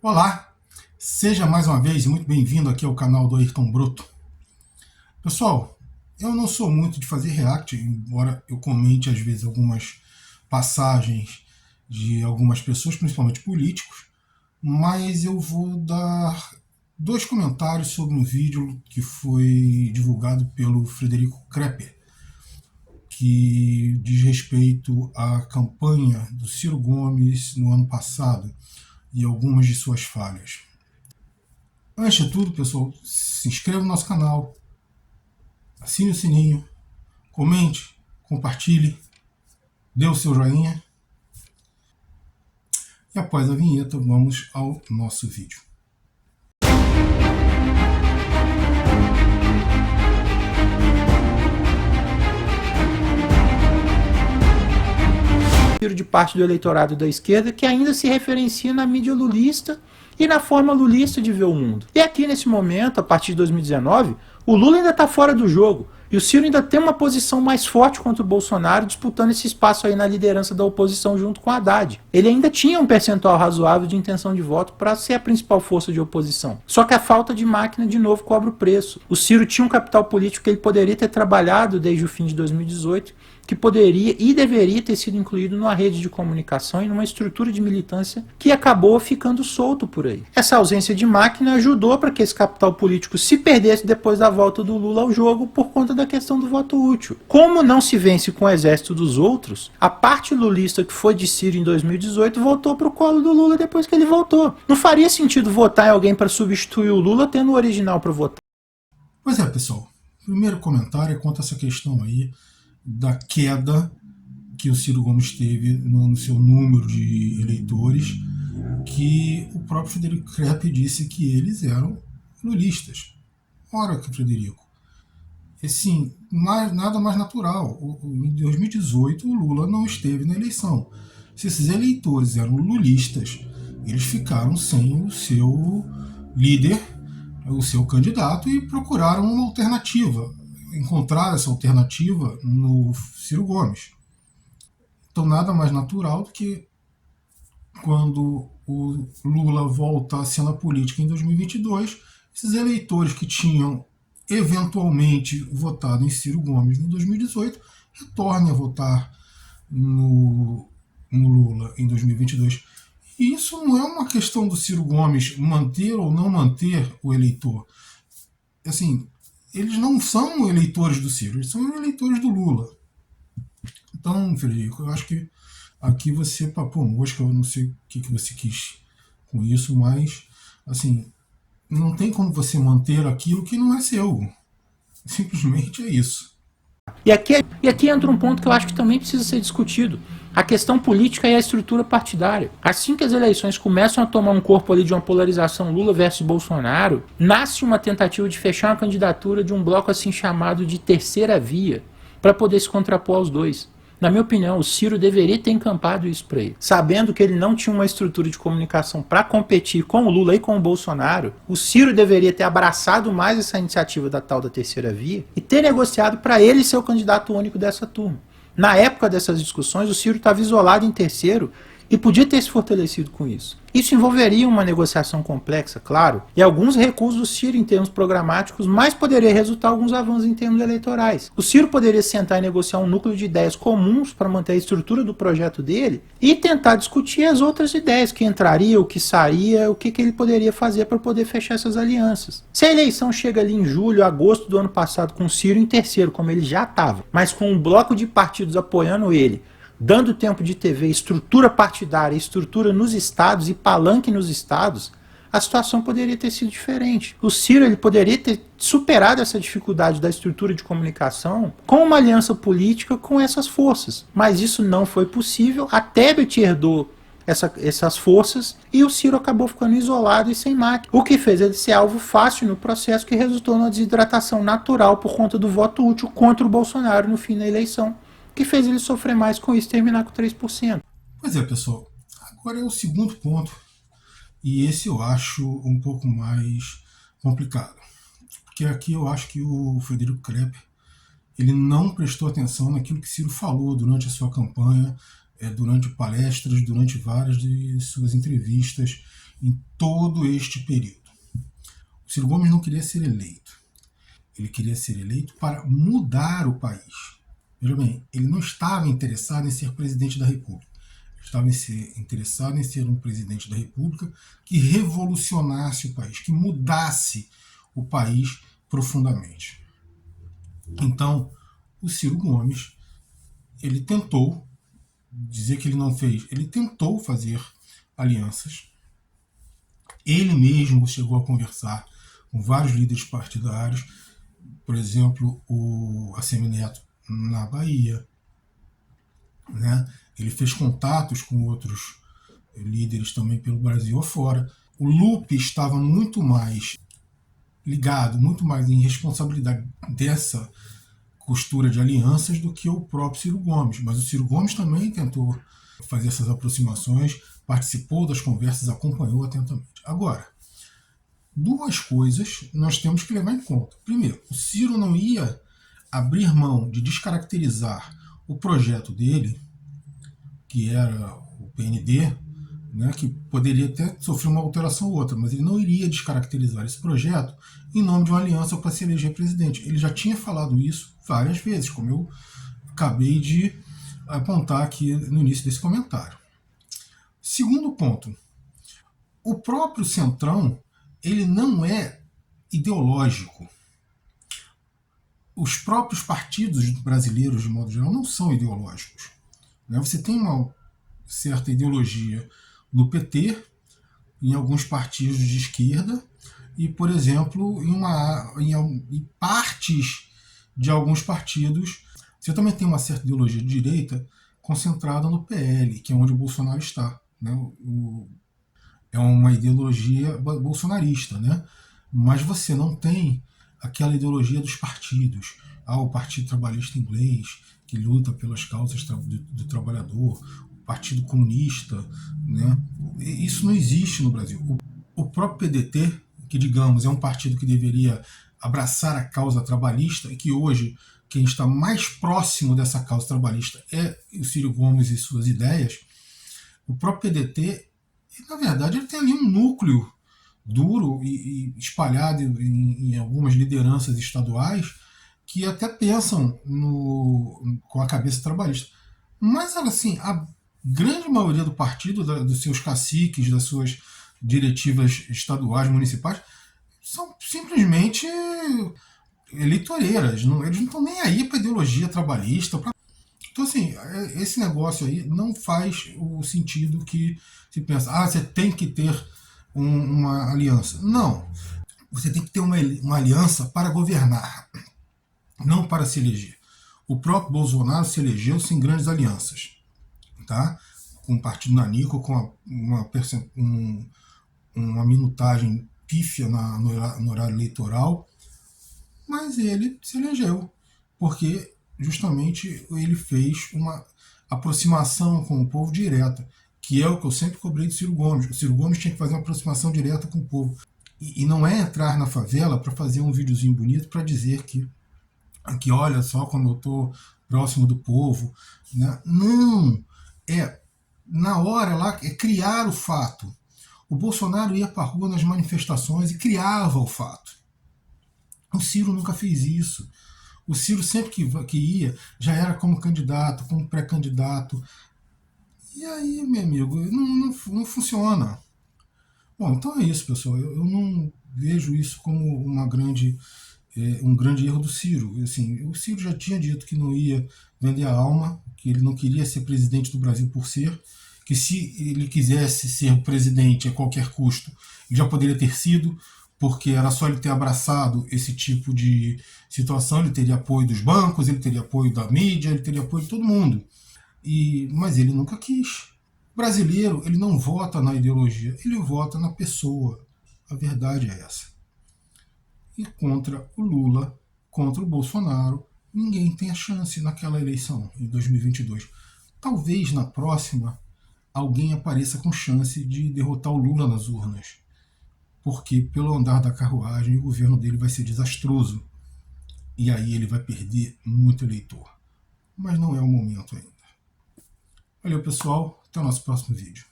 Olá, seja mais uma vez muito bem-vindo aqui ao canal do Ayrton Broto. Pessoal, eu não sou muito de fazer react, embora eu comente às vezes algumas passagens de algumas pessoas, principalmente políticos, mas eu vou dar dois comentários sobre um vídeo que foi divulgado pelo Frederico Krepper, que diz respeito à campanha do Ciro Gomes no ano passado e algumas de suas falhas. Antes de tudo, pessoal, se inscreva no nosso canal, assine o sininho, comente, compartilhe, dê o seu joinha. E após a vinheta, vamos ao nosso vídeo. De parte do eleitorado da esquerda que ainda se referencia na mídia lulista e na forma lulista de ver o mundo. E aqui nesse momento, a partir de 2019, o Lula ainda está fora do jogo. E o Ciro ainda tem uma posição mais forte contra o Bolsonaro, disputando esse espaço aí na liderança da oposição junto com o Haddad. Ele ainda tinha um percentual razoável de intenção de voto para ser a principal força de oposição. Só que a falta de máquina de novo cobra o preço. O Ciro tinha um capital político que ele poderia ter trabalhado desde o fim de 2018, que poderia e deveria ter sido incluído numa rede de comunicação e numa estrutura de militância que acabou ficando solto por aí. Essa ausência de máquina ajudou para que esse capital político se perdesse depois da volta do Lula ao jogo por conta da questão do voto útil. Como não se vence com o exército dos outros, a parte lulista que foi de Ciro em 2018 voltou para o colo do Lula depois que ele voltou. Não faria sentido votar em alguém para substituir o Lula tendo o original para votar. Pois é, pessoal. Primeiro comentário é quanto a essa questão aí da queda que o Ciro Gomes teve no seu número de eleitores, que o próprio Frederico Krepper disse que eles eram lulistas. Ora, Frederico, assim, nada mais natural. Em 2018, o Lula não esteve na eleição. Se esses eleitores eram lulistas, eles ficaram sem o seu líder, o seu candidato, e procuraram uma alternativa. Encontrar essa alternativa no Ciro Gomes. Então, nada mais natural do que quando o Lula volta à cena política em 2022, esses eleitores que tinham eventualmente votado em Ciro Gomes em 2018 retornem a votar no Lula em 2022. E isso não é uma questão do Ciro Gomes manter ou não manter o eleitor. Assim, eles não são eleitores do Ciro, eles são eleitores do Lula. Então, Frederico, eu acho que aqui você papou mosca, eu não sei o que você quis com isso, mas, assim, não tem como você manter aquilo que não é seu. Simplesmente é isso. E aqui entra um ponto que eu acho que também precisa ser discutido. A questão política e a estrutura partidária. Assim que as eleições começam a tomar um corpo ali de uma polarização Lula versus Bolsonaro, nasce uma tentativa de fechar uma candidatura de um bloco assim chamado de terceira via, para poder se contrapor aos dois. Na minha opinião, o Ciro deveria ter encampado isso para ele. Sabendo que ele não tinha uma estrutura de comunicação para competir com o Lula e com o Bolsonaro, o Ciro deveria ter abraçado mais essa iniciativa da tal da terceira via e ter negociado para ele ser o candidato único dessa turma. Na época dessas discussões, o Ciro estava isolado em terceiro e podia ter se fortalecido com isso. Isso envolveria uma negociação complexa, claro, e alguns recuos do Ciro em termos programáticos, mas poderia resultar alguns avanços em termos eleitorais. O Ciro poderia sentar e negociar um núcleo de ideias comuns para manter a estrutura do projeto dele e tentar discutir as outras ideias, que entraria, o que sairia, o que ele poderia fazer para poder fechar essas alianças. Se a eleição chega ali em julho, agosto do ano passado com o Ciro em terceiro, como ele já estava, mas com um bloco de partidos apoiando ele, dando tempo de TV, estrutura partidária, estrutura nos estados e palanque nos estados, a situação poderia ter sido diferente. O Ciro ele poderia ter superado essa dificuldade da estrutura de comunicação com uma aliança política com essas forças. Mas isso não foi possível. A Tebet herdou essas forças e o Ciro acabou ficando isolado e sem máquina, o que fez ele ser alvo fácil no processo que resultou numa desidratação natural por conta do voto útil contra o Bolsonaro no fim da eleição, que fez ele sofrer mais com isso e terminar com 3%. Pois é, pessoal. Agora é o segundo ponto, e esse eu acho um pouco mais complicado. Porque aqui eu acho que o Frederico Krepper ele não prestou atenção naquilo que Ciro falou durante a sua campanha, durante palestras, durante várias de suas entrevistas. em todo este período. O Ciro Gomes não queria ser eleito. Ele queria ser eleito para mudar o país. Veja bem, ele não estava interessado em ser presidente da República. Ele estava interessado em ser um presidente da República que revolucionasse o país, que mudasse o país profundamente. Então, o Ciro Gomes, ele tentou dizer que ele não fez, ele tentou fazer alianças. Ele mesmo chegou a conversar com vários líderes partidários, por exemplo, o ACM Neto na Bahia, né? Ele fez contatos com outros líderes também pelo Brasil afora. O Lupe estava muito mais ligado, muito mais em responsabilidade dessa costura de alianças do que o próprio Ciro Gomes. Mas o Ciro Gomes também tentou fazer essas aproximações, participou das conversas, acompanhou atentamente. Agora, duas coisas nós temos que levar em conta. Primeiro, o Ciro não ia abrir mão de descaracterizar o projeto dele, que era o PND, né, que poderia até sofrer uma alteração ou outra, mas ele não iria descaracterizar esse projeto em nome de uma aliança para se eleger presidente. Ele já tinha falado isso várias vezes, como eu acabei de apontar aqui no início desse comentário. Segundo ponto, o próprio Centrão, ele não é ideológico. Os próprios partidos brasileiros, de modo geral, não são ideológicos. Você tem uma certa ideologia no PT, em alguns partidos de esquerda, e, por exemplo, em partes de alguns partidos. Você também tem uma certa ideologia de direita concentrada no PL, que é onde o Bolsonaro está. É uma ideologia bolsonarista, né? Mas você não tem aquela ideologia dos partidos. O Partido Trabalhista Inglês, que luta pelas causas do trabalhador, o Partido Comunista, né? Isso não existe no Brasil. O próprio PDT, que, digamos, é um partido que deveria abraçar a causa trabalhista, e que hoje quem está mais próximo dessa causa trabalhista é o Ciro Gomes e suas ideias. O próprio PDT, na verdade, ele tem ali um núcleo duro e espalhado em algumas lideranças estaduais que até pensam com a cabeça trabalhista. Mas, assim, a grande maioria do partido, dos seus caciques, das suas diretivas estaduais, municipais, são simplesmente eleitoreiras. Eles não estão nem aí para ideologia trabalhista. Então, assim, esse negócio aí não faz o sentido que se pensa, você tem que ter uma aliança. Não. Você tem que ter uma aliança para governar, não para se eleger. O próprio Bolsonaro se elegeu sem grandes alianças, tá? Com o partido nanico, com uma minutagem pífia no horário eleitoral, mas ele se elegeu, porque justamente ele fez uma aproximação com o povo direta, que é o que eu sempre cobrei do Ciro Gomes. O Ciro Gomes tinha que fazer uma aproximação direta com o povo. E não é entrar na favela para fazer um videozinho bonito para dizer que olha só como eu estou próximo do povo. Né? Não! Na hora lá, é criar o fato. O Bolsonaro ia para a rua nas manifestações e criava o fato. O Ciro nunca fez isso. O Ciro sempre que ia, já era como candidato, como pré-candidato. E aí, meu amigo, não funciona. Bom, então é isso, pessoal. Eu não vejo isso como um grande erro do Ciro. Assim, o Ciro já tinha dito que não ia vender a alma, que ele não queria ser presidente do Brasil por ser, que se ele quisesse ser presidente a qualquer custo, ele já poderia ter sido, porque era só ele ter abraçado esse tipo de situação, ele teria apoio dos bancos, ele teria apoio da mídia, ele teria apoio de todo mundo. Mas ele nunca quis. O brasileiro, ele não vota na ideologia, ele vota na pessoa. A verdade é essa. E contra o Lula, contra o Bolsonaro, ninguém tem a chance naquela eleição, em 2022. Talvez na próxima alguém apareça com chance de derrotar o Lula nas urnas, porque pelo andar da carruagem o governo dele vai ser desastroso e aí ele vai perder muito eleitor. Mas não é o momento ainda. Valeu, pessoal, até o nosso próximo vídeo.